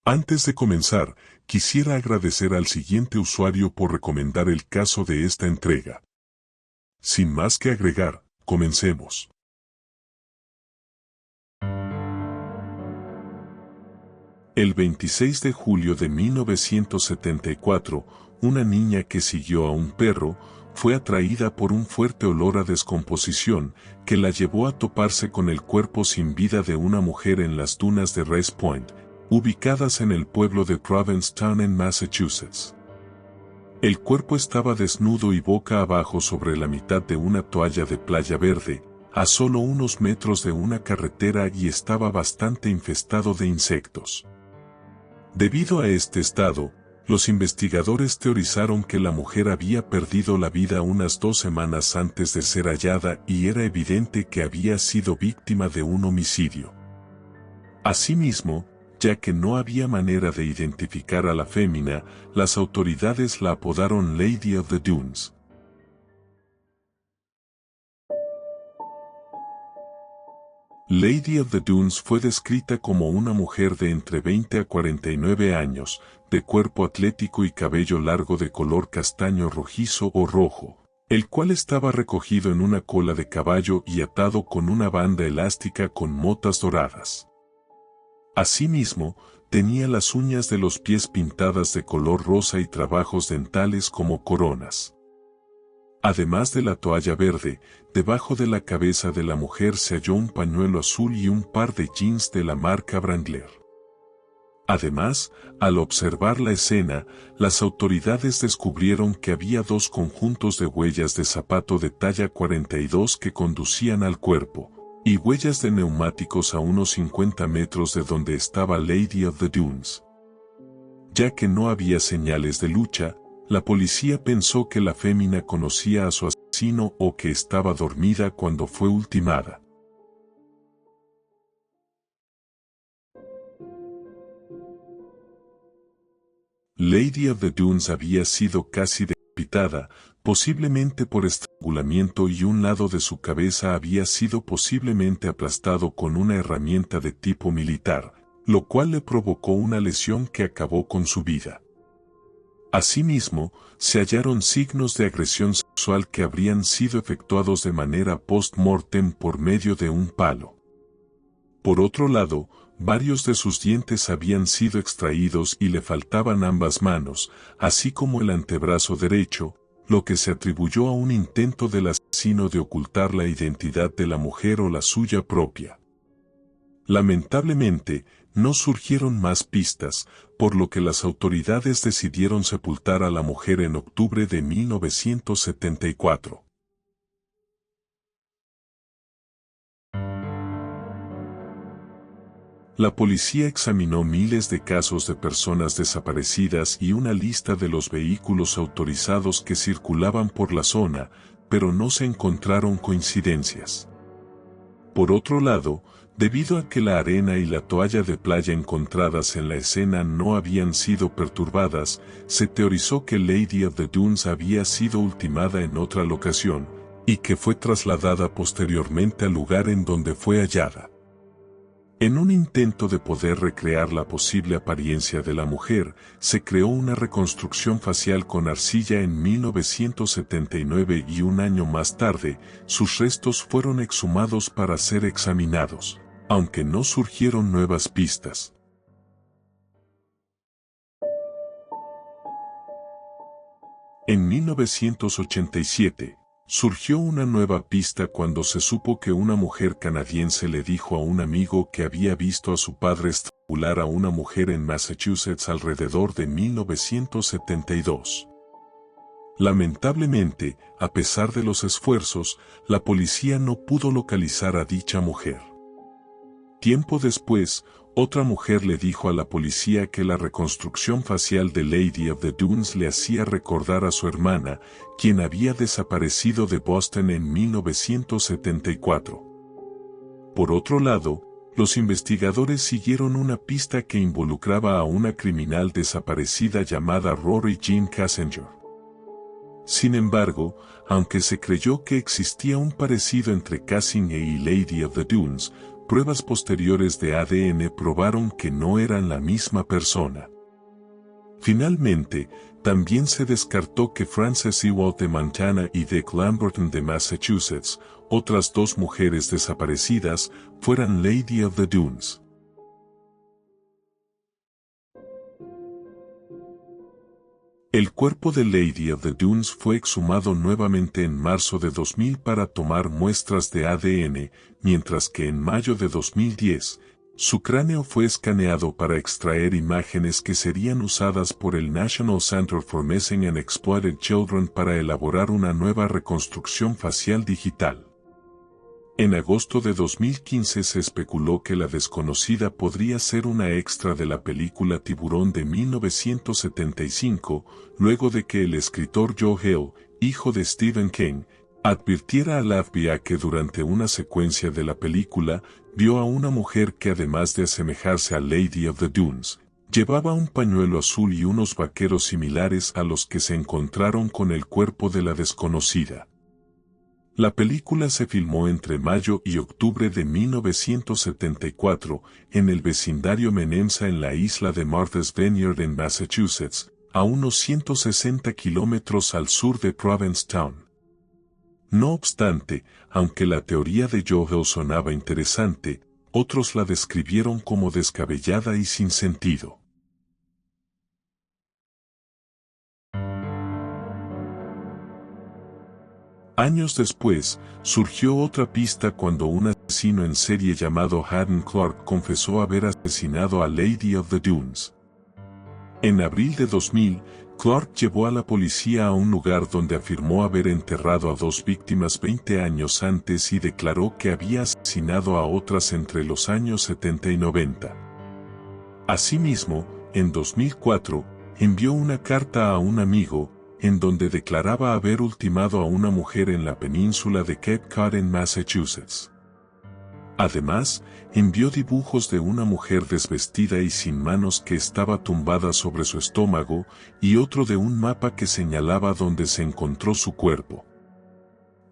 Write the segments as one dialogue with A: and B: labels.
A: Antes de comenzar, quisiera agradecer al siguiente usuario por recomendar el caso de esta entrega. Sin más que agregar, comencemos. El 26 de julio de 1974, una niña que siguió a un perro, fue atraída por un fuerte olor a descomposición que la llevó a toparse con el cuerpo sin vida de una mujer en las dunas de Race Point, ubicadas en el pueblo de Provincetown en Massachusetts. El cuerpo estaba desnudo y boca abajo sobre la mitad de una toalla de playa verde, a solo unos metros de una carretera y estaba bastante infestado de insectos. Debido a este estado, los investigadores teorizaron que la mujer había perdido la vida unas 2 semanas antes de ser hallada y era evidente que había sido víctima de un homicidio. Asimismo, ya que no había manera de identificar a la fémina, las autoridades la apodaron Lady of the Dunes. Lady of the Dunes fue descrita como una mujer de entre 20 a 49 años, de cuerpo atlético y cabello largo de color castaño rojizo o rojo, el cual estaba recogido en una cola de caballo y atado con una banda elástica con motas doradas. Asimismo, tenía las uñas de los pies pintadas de color rosa y trabajos dentales como coronas. Además de la toalla verde, debajo de la cabeza de la mujer se halló un pañuelo azul y un par de jeans de la marca Wrangler. Además, al observar la escena, las autoridades descubrieron que había 2 conjuntos de huellas de zapato de talla 42 que conducían al cuerpo, y huellas de neumáticos a unos 50 metros de donde estaba Lady of the Dunes. Ya que no había señales de lucha, la policía pensó que la fémina conocía a su asesino o que estaba dormida cuando fue ultimada. Lady of the Dunes había sido casi decapitada, posiblemente por estrangulamiento, y un lado de su cabeza había sido posiblemente aplastado con una herramienta de tipo militar, lo cual le provocó una lesión que acabó con su vida. Asimismo, se hallaron signos de agresión sexual que habrían sido efectuados de manera post-mortem por medio de un palo. Por otro lado, varios de sus dientes habían sido extraídos y le faltaban ambas manos, así como el antebrazo derecho, lo que se atribuyó a un intento del asesino de ocultar la identidad de la mujer o la suya propia. Lamentablemente, no surgieron más pistas, por lo que las autoridades decidieron sepultar a la mujer en octubre de 1974. La policía examinó miles de casos de personas desaparecidas y una lista de los vehículos autorizados que circulaban por la zona, pero no se encontraron coincidencias. Por otro lado, debido a que la arena y la toalla de playa encontradas en la escena no habían sido perturbadas, se teorizó que Lady of the Dunes había sido ultimada en otra locación, y que fue trasladada posteriormente al lugar en donde fue hallada. En un intento de poder recrear la posible apariencia de la mujer, se creó una reconstrucción facial con arcilla en 1979 y un año más tarde, sus restos fueron exhumados para ser examinados, aunque no surgieron nuevas pistas. En 1987, surgió una nueva pista cuando se supo que una mujer canadiense le dijo a un amigo que había visto a su padre estrangular a una mujer en Massachusetts alrededor de 1972. Lamentablemente, a pesar de los esfuerzos, la policía no pudo localizar a dicha mujer. Tiempo después, otra mujer le dijo a la policía que la reconstrucción facial de Lady of the Dunes le hacía recordar a su hermana, quien había desaparecido de Boston en 1974. Por otro lado, los investigadores siguieron una pista que involucraba a una criminal desaparecida llamada Rory Jean Cassenger. Sin embargo, aunque se creyó que existía un parecido entre Cassenger y Lady of the Dunes, pruebas posteriores de ADN probaron que no eran la misma persona. Finalmente, también se descartó que Frances Ewald de Montana y Dick Lamberton de Massachusetts, otras dos mujeres desaparecidas, fueran Lady of the Dunes. El cuerpo de Lady of the Dunes fue exhumado nuevamente en marzo de 2000 para tomar muestras de ADN, mientras que en mayo de 2010, su cráneo fue escaneado para extraer imágenes que serían usadas por el National Center for Missing and Exploited Children para elaborar una nueva reconstrucción facial digital. En agosto de 2015 se especuló que la desconocida podría ser una extra de la película Tiburón de 1975, luego de que el escritor Joe Hill, hijo de Stephen King, advirtiera al FBI que durante una secuencia de la película vio a una mujer que además de asemejarse a Lady of the Dunes, llevaba un pañuelo azul y unos vaqueros similares a los que se encontraron con el cuerpo de la desconocida. La película se filmó entre mayo y octubre de 1974 en el vecindario Menenza en la isla de Martha's Vineyard en Massachusetts, a unos 160 kilómetros al sur de Provincetown. No obstante, aunque la teoría de Joe Hill sonaba interesante, otros la describieron como descabellada y sin sentido. Años después, surgió otra pista cuando un asesino en serie llamado Haddon Clark confesó haber asesinado a Lady of the Dunes. En abril de 2000, Clark llevó a la policía a un lugar donde afirmó haber enterrado a dos víctimas 20 años antes y declaró que había asesinado a otras entre los años 70 y 90. Asimismo, en 2004, envió una carta a un amigo, en donde declaraba haber ultimado a una mujer en la península de Cape Cod en Massachusetts. Además, envió dibujos de una mujer desvestida y sin manos que estaba tumbada sobre su estómago, y otro de un mapa que señalaba dónde se encontró su cuerpo.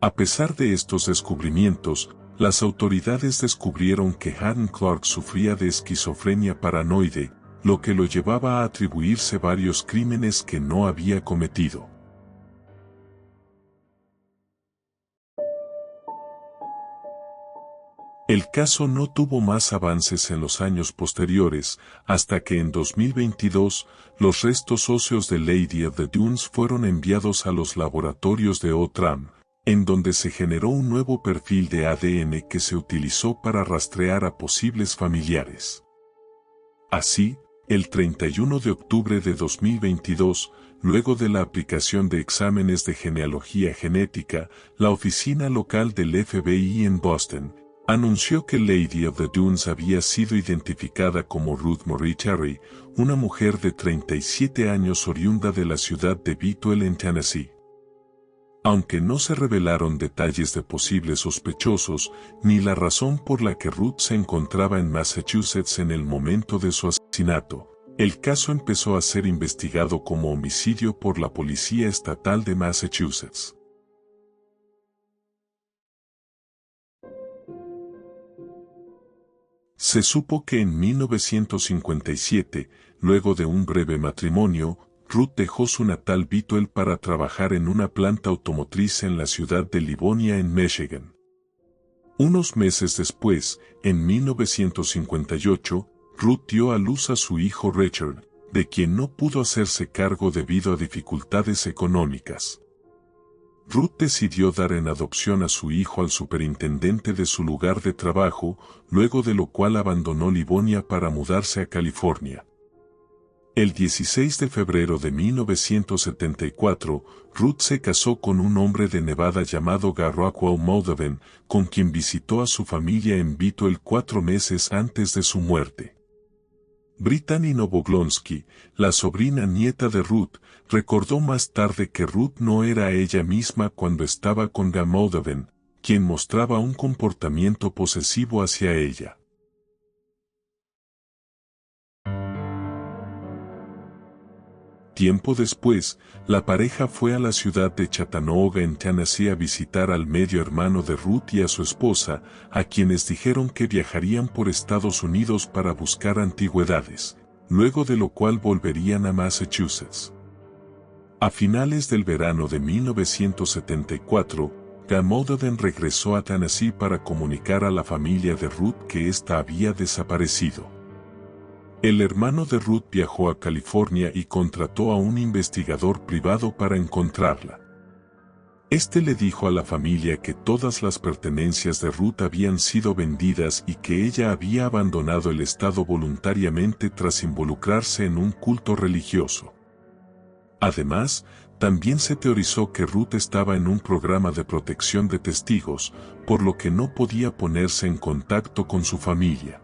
A: A pesar de estos descubrimientos, las autoridades descubrieron que Haddon Clark sufría de esquizofrenia paranoide, lo que lo llevaba a atribuirse varios crímenes que no había cometido. El caso no tuvo más avances en los años posteriores, hasta que en 2022, los restos óseos de Lady of the Dunes fueron enviados a los laboratorios de Outram, en donde se generó un nuevo perfil de ADN que se utilizó para rastrear a posibles familiares. Así, el 31 de octubre de 2022, luego de la aplicación de exámenes de genealogía genética, la oficina local del FBI en Boston anunció que Lady of the Dunes había sido identificada como Ruth Marie Terry, una mujer de 37 años oriunda de la ciudad de Beatwell en Tennessee. Aunque no se revelaron detalles de posibles sospechosos, ni la razón por la que Ruth se encontraba en Massachusetts en el momento de su asesinato, el caso empezó a ser investigado como homicidio por la Policía Estatal de Massachusetts. Se supo que en 1957, luego de un breve matrimonio, Ruth dejó su natal Beatwell para trabajar en una planta automotriz en la ciudad de Livonia en Michigan. Unos meses después, en 1958, Ruth dio a luz a su hijo Richard, de quien no pudo hacerse cargo debido a dificultades económicas. Ruth decidió dar en adopción a su hijo al superintendente de su lugar de trabajo, luego de lo cual abandonó Livonia para mudarse a California. El 16 de febrero de 1974, Ruth se casó con un hombre de Nevada llamado Garrockwell Moldovan, con quien visitó a su familia en Beatwell 4 meses antes de su muerte. Brittany Novoglonsky, la sobrina nieta de Ruth, recordó más tarde que Ruth no era ella misma cuando estaba con Ga Moldovan, quien mostraba un comportamiento posesivo hacia ella. Tiempo después, la pareja fue a la ciudad de Chattanooga en Tennessee a visitar al medio hermano de Ruth y a su esposa, a quienes dijeron que viajarían por Estados Unidos para buscar antigüedades, luego de lo cual volverían a Massachusetts. A finales del verano de 1974, Moldovan regresó a Tennessee para comunicar a la familia de Ruth que ésta había desaparecido. El hermano de Ruth viajó a California y contrató a un investigador privado para encontrarla. Este le dijo a la familia que todas las pertenencias de Ruth habían sido vendidas y que ella había abandonado el estado voluntariamente tras involucrarse en un culto religioso. Además, también se teorizó que Ruth estaba en un programa de protección de testigos, por lo que no podía ponerse en contacto con su familia.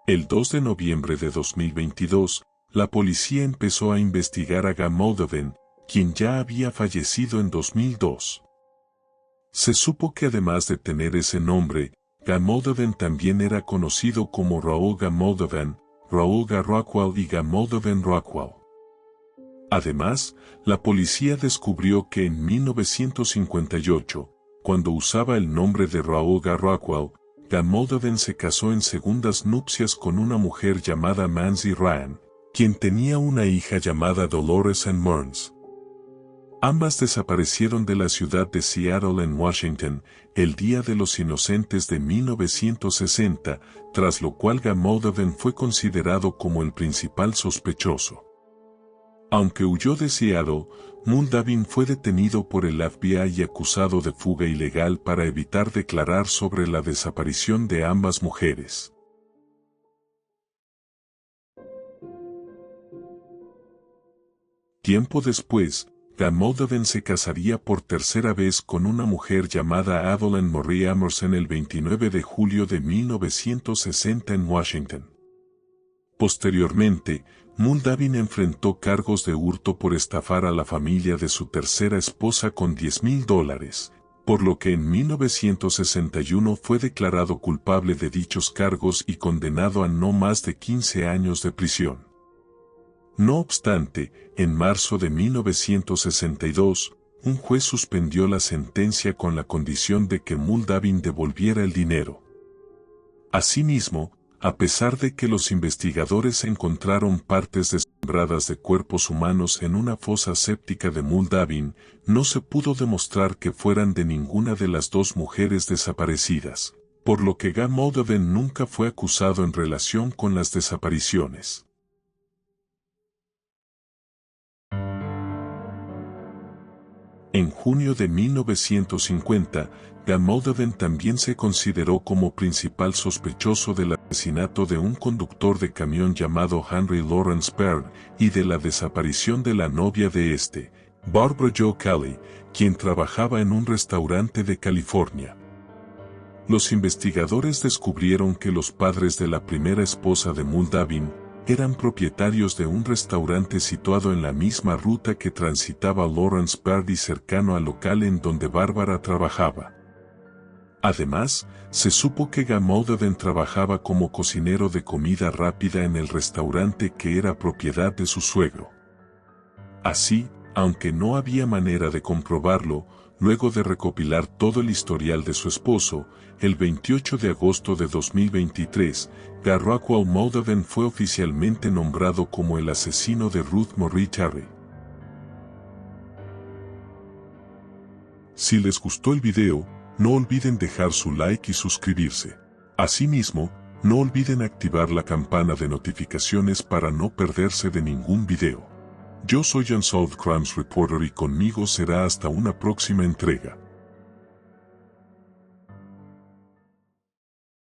A: El 2 de noviembre de 2022, la policía empezó a investigar a Moldovan, quien ya había fallecido en 2002. Se supo que además de tener ese nombre, Moldovan también era conocido como Raúl Moldovan, Raúl Rockwell y Moldovan Rockwell. Además, la policía descubrió que en 1958, cuando usaba el nombre de Raúl Rockwell, Moldovan se casó en segundas nupcias con una mujer llamada Manzi Ryan, quien tenía una hija llamada Dolores Ann Mearns. Ambas desaparecieron de la ciudad de Seattle en Washington, el Día de los Inocentes de 1960, tras lo cual Moldovan fue considerado como el principal sospechoso. Aunque huyó de Seattle, Moldovan fue detenido por el FBI y acusado de fuga ilegal para evitar declarar sobre la desaparición de ambas mujeres. Tiempo después, Moldovan se casaría por tercera vez con una mujer llamada Adeline Marie Amerson el 29 de julio de 1960 en Washington. Posteriormente, Moldovan enfrentó cargos de hurto por estafar a la familia de su tercera esposa con $10,000, por lo que en 1961 fue declarado culpable de dichos cargos y condenado a no más de 15 años de prisión. No obstante, en marzo de 1962, un juez suspendió la sentencia con la condición de que Moldovan devolviera el dinero. Asimismo, a pesar de que los investigadores encontraron partes desmembradas de cuerpos humanos en una fosa séptica de Moldovan, no se pudo demostrar que fueran de ninguna de las dos mujeres desaparecidas, por lo que Moldovan nunca fue acusado en relación con las desapariciones. En junio de 1950, Moldovan también se consideró como principal sospechoso del asesinato de un conductor de camión llamado Henry Lawrence Byrne y de la desaparición de la novia de este, Barbara Jo Kelly, quien trabajaba en un restaurante de California. Los investigadores descubrieron que los padres de la primera esposa de Moldovan eran propietarios de un restaurante situado en la misma ruta que transitaba Lawrence Byrne y cercano al local en donde Bárbara trabajaba. Además, se supo que Moldovan trabajaba como cocinero de comida rápida en el restaurante que era propiedad de su suegro. Así, aunque no había manera de comprobarlo, luego de recopilar todo el historial de su esposo, el 28 de agosto de 2023, Rockwell Moldovan fue oficialmente nombrado como el asesino de Ruth Marie Terry. Si les gustó el video, no olviden dejar su like y suscribirse. Asimismo, no olviden activar la campana de notificaciones para no perderse de ningún video. Yo soy Unsolved Crimes Reporter y conmigo será hasta una próxima entrega.